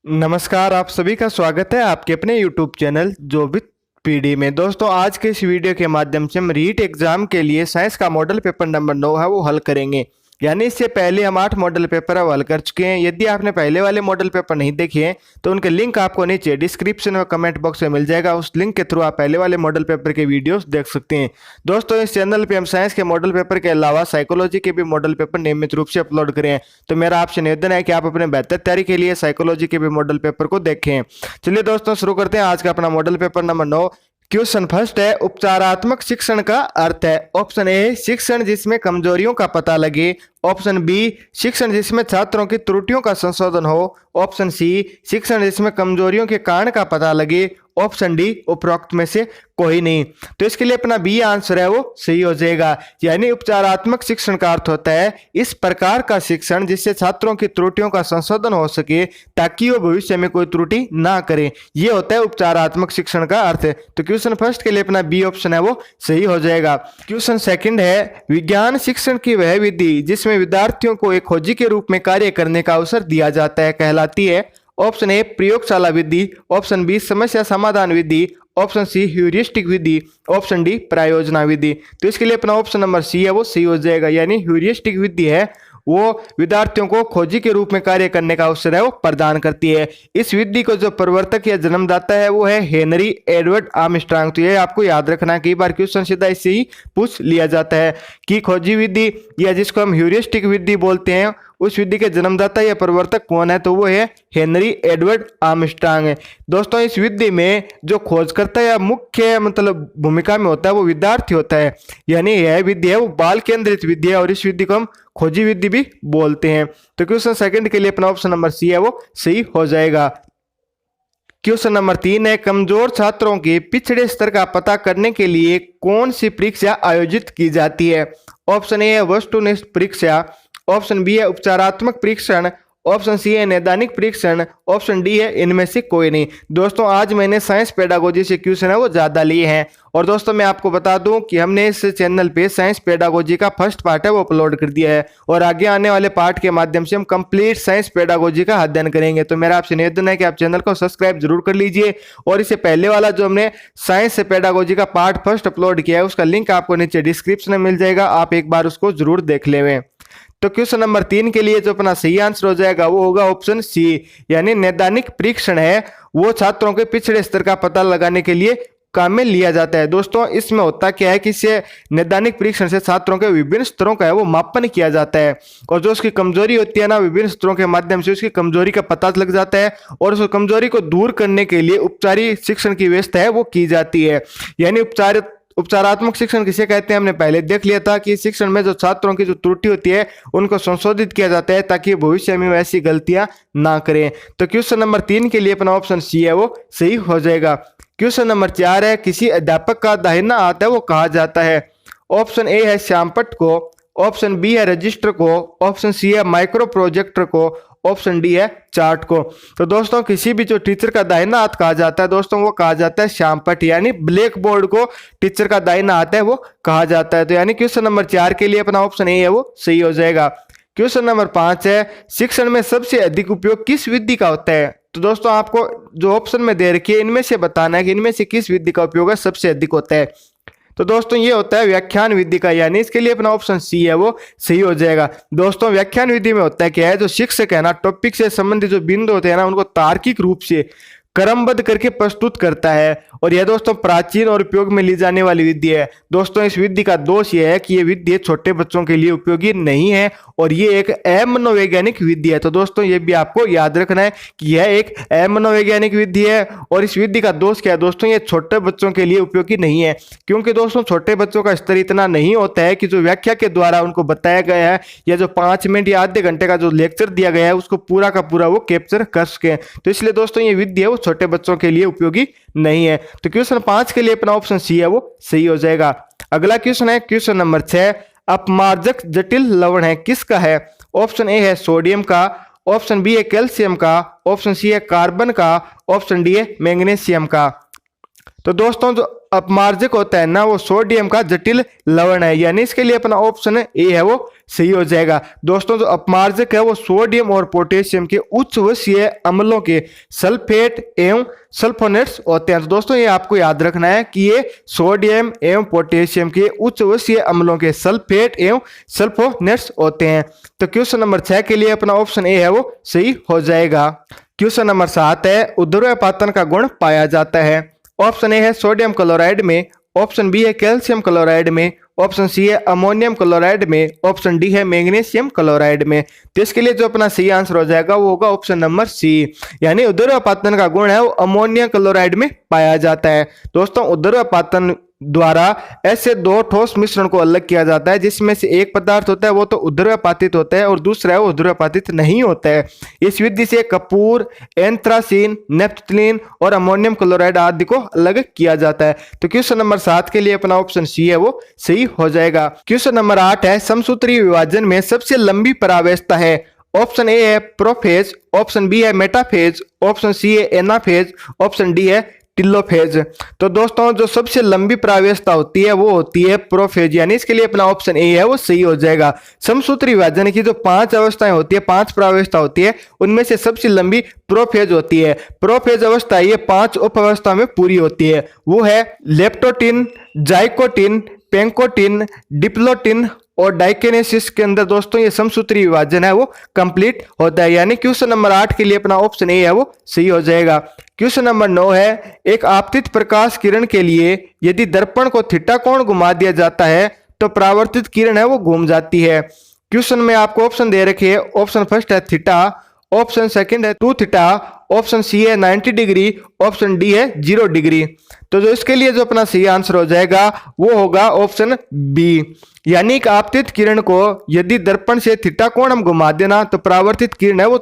नमस्कार, आप सभी का स्वागत है आपके अपने YouTube चैनल जो विद पीडी में। दोस्तों, आज के इस वीडियो के माध्यम से हम रीट एग्जाम के लिए साइंस का मॉडल पेपर नंबर 9 है वो हल करेंगे। यानी इससे पहले हम 8 मॉडल पेपर हल कर चुके हैं। यदि आपने पहले वाले मॉडल पेपर नहीं देखे हैं तो उनके लिंक आपको नीचे डिस्क्रिप्शन और कमेंट बॉक्स में मिल जाएगा। उस लिंक के थ्रू आप पहले वाले मॉडल पेपर के वीडियोस देख सकते हैं। दोस्तों, इस चैनल पे हम साइंस के मॉडल पेपर के अलावा साइकोलॉजी के भी मॉडल पेपर नियमित रूप से अपलोड करें। तो मेरा आपसे निवेदन है कि आप अपने बेहतर तैयारी के लिए साइकोलॉजी के भी मॉडल पेपर को देखें। चलिए दोस्तों, शुरू करते हैं आज का अपना model paper number 9। Question first है, उपचारात्मक शिक्षण का अर्थ है। ऑप्शन ए, शिक्षण जिसमें कमजोरियों का पता लगे। ऑप्शन बी, शिक्षण जिसमें छात्रों की त्रुटियों का संशोधन हो। ऑप्शन सी, शिक्षण जिसमें कमजोरियों के कारण का पता लगे। ऑप्शन डी, उपरोक्त में से कोई नहीं। तो इसके लिए अपना बी आंसर है वो सही हो जाएगा। यानी उपचारात्मक शिक्षण का अर्थ होता है इस प्रकार का शिक्षण जिससे छात्रों की त्रुटियों का संशोधन हो सके ताकि वो भविष्य में कोई त्रुटि ना करें। ये होता है उपचारात्मक शिक्षण का अर्थ। तो क्वेश्चन फर्स्ट के लिए अपना बी ऑप्शन है वो सही हो जाएगा। क्वेश्चन सेकंड है, विज्ञान शिक्षण की वह विधि जिसमें विद्यार्थियों को एक खोजी के रूप में कार्य करने का अवसर दिया जाता है कहलाती है। ऑप्शन ए, प्रयोगशाला विधि। ऑप्शन बी, समस्या समाधान विधि। ऑप्शन सी, ह्यूरिस्टिक विधि। ऑप्शन डी, प्रायोजना विधि। तो इसके लिए अपना ऑप्शन नंबर सी है वो सही हो जाएगा। यानी ह्यूरिस्टिक विधि है वो विद्यार्थियों को खोजी के रूप में कार्य करने का अवसर है वो प्रदान करती है। इस विधि को जो प्रवर्तक या जन्मदाता है वो है हेनरी एडवर्ड आर्मस्ट्रांग। तो ये आपको याद रखना, कई बार क्वेश्चन सीधा इससे ही पूछ लिया जाता है कि खोजी विधि या जिसको हम ह्यूरिस्टिक विधि बोलते हैं उस विधि के जन्मदाता या प्रवर्तक कौन है, तो वो है हेनरी एडवर्ड आर्मस्ट्रांग है। दोस्तों, इस विधि में जो खोजकर्ता या मुख्य भूमिका में होता है वो विद्यार्थी होता है। यानी यह विधि है वो बाल केंद्रित विधि है और इस विधि को हम खोजी विधि भी बोलते हैं। तो क्वेश्चन सेकंड के लिए अपना ऑप्शन नंबर सी है वो सही हो जाएगा। क्वेश्चन नंबर 3 है, कमजोर छात्रों के पिछड़े स्तर का पता करने के लिए कौन सी परीक्षा आयोजित की जाती है। ऑप्शन ए है वस्तुनिष्ठ परीक्षा। ऑप्शन बी है उपचारात्मक परीक्षण। ऑप्शन सी है नैदानिक परीक्षण। ऑप्शन डी है इनमें से कोई नहीं। दोस्तों, आज मैंने साइंस पेडागोजी से क्वेश्चन है वो ज्यादा लिए हैं। और दोस्तों, मैं आपको बता दूं कि हमने इस चैनल पे साइंस पेडागोजी का फर्स्ट पार्ट है वो अपलोड कर दिया है और आगे आने वाले पार्ट के माध्यम से हम कंप्लीट साइंस पेडागोजी का अध्ययन करेंगे। तो मेरा आपसे निवेदन है कि आप चैनल को सब्सक्राइब जरूर कर लीजिए और इससे पहले वाला जो हमने साइंस पेडागोजी का पार्ट फर्स्ट अपलोड किया है उसका लिंक आपको नीचे डिस्क्रिप्शन में मिल जाएगा, आप एक बार उसको जरूर देख लें। तो क्वेश्चन नंबर 3 के लिए जो अपना सही आंसर हो जाएगा वो होगा ऑप्शन सी। यानी नैदानिक परीक्षण है वो छात्रों के पिछड़े स्तर का पता लगाने के लिए काम में लिया जाता है। दोस्तों, इसमें होता क्या है कि इससे नैदानिक परीक्षण से छात्रों के विभिन्न स्तरों का है वो मापन किया जाता है और जो उसकी कमजोरी होती है ना, विभिन्न स्तरों के माध्यम से उसकी कमजोरी का पता लग जाता है और उस कमजोरी को दूर करने के लिए उपचारी शिक्षण की व्यवस्था है वो की जाती है। यानी उपचारात्मक शिक्षण किसे कहते हैं हमने पहले देख लिया था कि शिक्षण में जो छात्रों की जो त्रुटि होती है उनको संशोधित किया जाता है ताकि भविष्य में वैसी गलतियां ना करें। तो क्वेश्चन नंबर 3 के लिए अपना ऑप्शन सी है वो सही हो जाएगा। क्वेश्चन नंबर 4 है, किसी अध्यापक का दाहिना हाथ है वो कहा जाता है। ऑप्शन ए है श्यामपट्ट को। ऑप्शन बी है रजिस्टर को। ऑप्शन सी है माइक्रो प्रोजेक्टर को। ऑप्शन डी है चार्ट को। तो दोस्तों, किसी भी जो टीचर का दाहिना हाथ कहा जाता है दोस्तों वो कहा जाता है श्यामपट्ट। यानी ब्लैक बोर्ड को टीचर का दाहिना हाथ है वो कहा जाता है। तो यानी क्वेश्चन नंबर 4 के लिए अपना ऑप्शन ए है वो सही हो जाएगा। क्वेश्चन नंबर 5 है, शिक्षण में सबसे अधिक उपयोग किस विधि का होता है। तो दोस्तों, आपको जो ऑप्शन में दे रखी है इनमें से बताना है कि इनमें से किस विधि का उपयोग है सबसे अधिक होता है। तो दोस्तों, ये होता है व्याख्यान विधि का। यानी इसके लिए अपना ऑप्शन सी है वो सही हो जाएगा। दोस्तों, व्याख्यान विधि में होता है क्या है, जो शिक्षक है ना टॉपिक से संबंधित जो बिंदु होते हैं ना उनको तार्किक रूप से क्रमबद्ध करके प्रस्तुत करता है और यह दोस्तों प्राचीन और उपयोग में ली जाने वाली विधि है। दोस्तों, इस विधि का दोष यह है कि यह विधि छोटे बच्चों के लिए उपयोगी नहीं है और ये एक अमनोवैज्ञानिक विधि है। तो दोस्तों, ये भी आपको याद रखना है कि यह एक अमनोवैज्ञानिक विधि है और इस विधि का दोष क्या है दोस्तों, ये छोटे बच्चों के लिए उपयोगी नहीं है क्योंकि दोस्तों छोटे बच्चों का स्तर इतना नहीं होता है कि जो व्याख्या के द्वारा उनको बताया गया है या जो 5 मिनट या आधे घंटे का जो लेक्चर दिया गया है उसको पूरा का पूरा वो कैप्चर कर सके। तो इसलिए दोस्तों ये विधि है वो छोटे बच्चों के लिए उपयोगी नहीं है। तो क्वेश्चन 5 के लिए अपना ऑप्शन सी है वो सही हो जाएगा। अगला क्वेश्चन है क्वेश्चन नंबर 6, अपमार्जक जटिल लवण है किसका है। ऑप्शन ए है सोडियम का। ऑप्शन बी है कैल्शियम का। ऑप्शन सी है कार्बन का। ऑप्शन डी है मैग्नीशियम का। तो दोस्तों, जो अपमार्जक होता है ना वो सोडियम का जटिल लवण है, यानी इसके लिए अपना ऑप्शन ए है वो सही हो जाएगा। दोस्तों जो अपमार्जक है वो सोडियम और पोटेशियम के उच्च वसीय अम्लों के सल्फेट एवं सल्फोनेट्स होते हैं। तो दोस्तों ये आपको याद रखना है कि ये सोडियम एवं पोटेशियम के उच्च वसीय अम्लों के सल्फेट एवं सल्फोनेट्स होते हैं। तो क्वेश्चन नंबर 6 के लिए अपना ऑप्शन ए है वो सही हो जाएगा। क्वेश्चन नंबर 7 है उध्रुवपातन का गुण पाया जाता है। ऑप्शन ए है सोडियम क्लोराइड में, ऑप्शन बी है कैल्शियम क्लोराइड में, ऑप्शन सी है अमोनियम क्लोराइड में, ऑप्शन डी है मैग्नीशियम क्लोराइड में। तो इसके लिए जो अपना सही आंसर हो जाएगा वो होगा ऑप्शन नंबर सी, यानी उध्रुवपातन का गुण है वो अमोनियम क्लोराइड में पाया जाता है। दोस्तों उध्रुवपातन द्वारा ऐसे दो ठोस मिश्रण को अलग किया जाता है जिसमें से एक पदार्थ होता है वो तो उध्रुवपातित होता है और दूसरा है वो उध्रुवपातित नहीं होता है। इस विधि से कपूर, एंथ्रासीन, नेफ्थलीन और अमोनियम क्लोराइड आदि को अलग किया जाता है। तो क्वेश्चन नंबर 7 के लिए अपना ऑप्शन सी है वो सही हो जाएगा। क्वेश्चन नंबर 8 है समसूत्री विभाजन में सबसे लंबी परावस्था है। ऑप्शन ए है प्रोफेज, ऑप्शन बी है मेटाफेज, ऑप्शन सी है एनाफेज, ऑप्शन डी है टिलोफेज। तो दोस्तों जो सबसे लंबी परावस्था होती है वो होती है प्रोफेज, यानी इसके लिए अपना ऑप्शन ए है वो सही हो जाएगा। समसूत्री विभाजन की जो 5 अवस्थाएं होती है, 5 परावस्था होती है, उनमें से सबसे लंबी प्रोफेज होती है। प्रोफेज अवस्था ये 5 उप अवस्था में पूरी होती है, वो है लेप्टोटिन, जाइकोटिन, पेंकोटिन, डिप्लोटिन और डाइकेनेसिस के अंदर दोस्तों ये समसूत्री विभाजन है वो कंप्लीट होता है, यानी क्वेश्चन नंबर 8 के लिए अपना ऑप्शन ए है वो सही हो जाएगा। क्वेश्चन नंबर 9 है एक आपतित प्रकाश किरण के लिए यदि दर्पण को थीटा कोण घुमा दिया जाता है तो परावर्तित किरण है वो घूम जाती है। क्वेश्चन में आपको ऑप्शन दे रखे हैं, ऑप्शन फर्स्ट है थीटा, ऑप्शन सेकंड है 2 थीटा, ऑप्शन सी है 90 डिग्री, ऑप्शन डी है 0 डिग्री। तो जो इसके लिए जो अपना सही आंसर हो जाएगा वो होगा ऑप्शन बी, यानी कि आपतित किरण को यदि दर्पण से थीटा कोण हम घुमा देना तो परावर्तित किरण है वो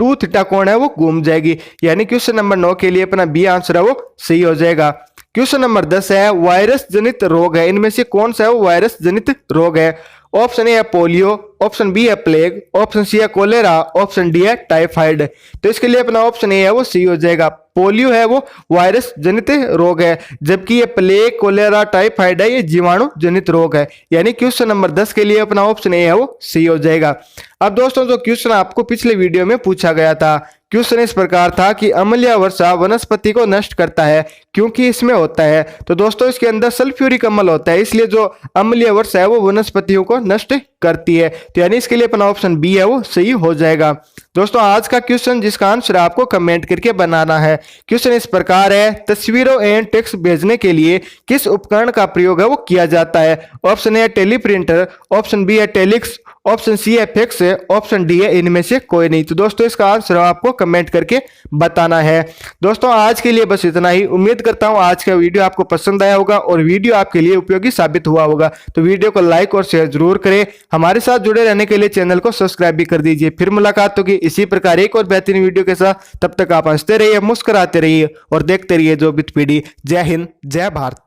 2 थीटा कोण है वो घूम जाएगी, यानी क्वेश्चन नंबर 9 के लिए अपना बी आंसर है वो सही हो जाएगा। क्वेश्चन नंबर 10 है वायरस जनित रोग है, इनमें से कौन सा है वो वायरस जनित रोग है। ऑप्शन ए है पोलियो, ऑप्शन बी है प्लेग, ऑप्शन सी है कोलेरा, ऑप्शन डी है टाइफाइड। तो इसके लिए अपना ऑप्शन ए है वो सही हो जाएगा। पोलियो है वो वायरस जनित रोग है, जबकि ये प्लेग, कोलेरा, टाइफाइड है ये जीवाणु जनित रोग है, यानी क्वेश्चन नंबर 10 के लिए अपना ऑप्शन ए है वो सही हो जाएगा। अब दोस्तों जो क्वेश्चन आपको पिछले वीडियो में पूछा गया था, क्वेश्चन इस प्रकार था कि अम्लीय वर्षा वनस्पति को नष्ट करता है क्योंकि इसमें होता है। तो दोस्तों इसके अंदर सल्फ्यूरिक अम्ल होता है, इसलिए जो अम्लीय वर्षा है वो वनस्पतियों को नष्ट करती है। तो यानी इसके लिए अपना ऑप्शन बी है वो सही हो जाएगा। दोस्तों आज का क्वेश्चन जिसका आंसर आपको कमेंट करके बनाना है, क्वेश्चन इस प्रकार है तस्वीरों एंड टेक्स्ट भेजने के लिए किस उपकरण का प्रयोग है वो किया जाता है। ऑप्शन ए है टेलीप्रिंटर, ऑप्शन बी है टेलिक्स, ऑप्शन सी है फैक्स, ऑप्शन डी है इनमें से कोई नहीं। तो दोस्तों इसका आंसर आपको कमेंट करके बताना है। दोस्तों आज के लिए बस इतना ही, उम्मीद करता हूं आज का वीडियो आपको पसंद आया होगा और वीडियो आपके लिए उपयोगी साबित हुआ होगा। तो वीडियो को लाइक और शेयर जरूर करें, हमारे साथ जुड़े रहने के लिए चैनल को सब्सक्राइब भी कर दीजिए। फिर मुलाकात होगी इसी प्रकार एक और बेहतरीन वीडियो के साथ, तब तक आप हंसते रहिए, मुस्कुराते रहिए और देखते रहिए जो विद पीडी। जय हिंद, जय भारत।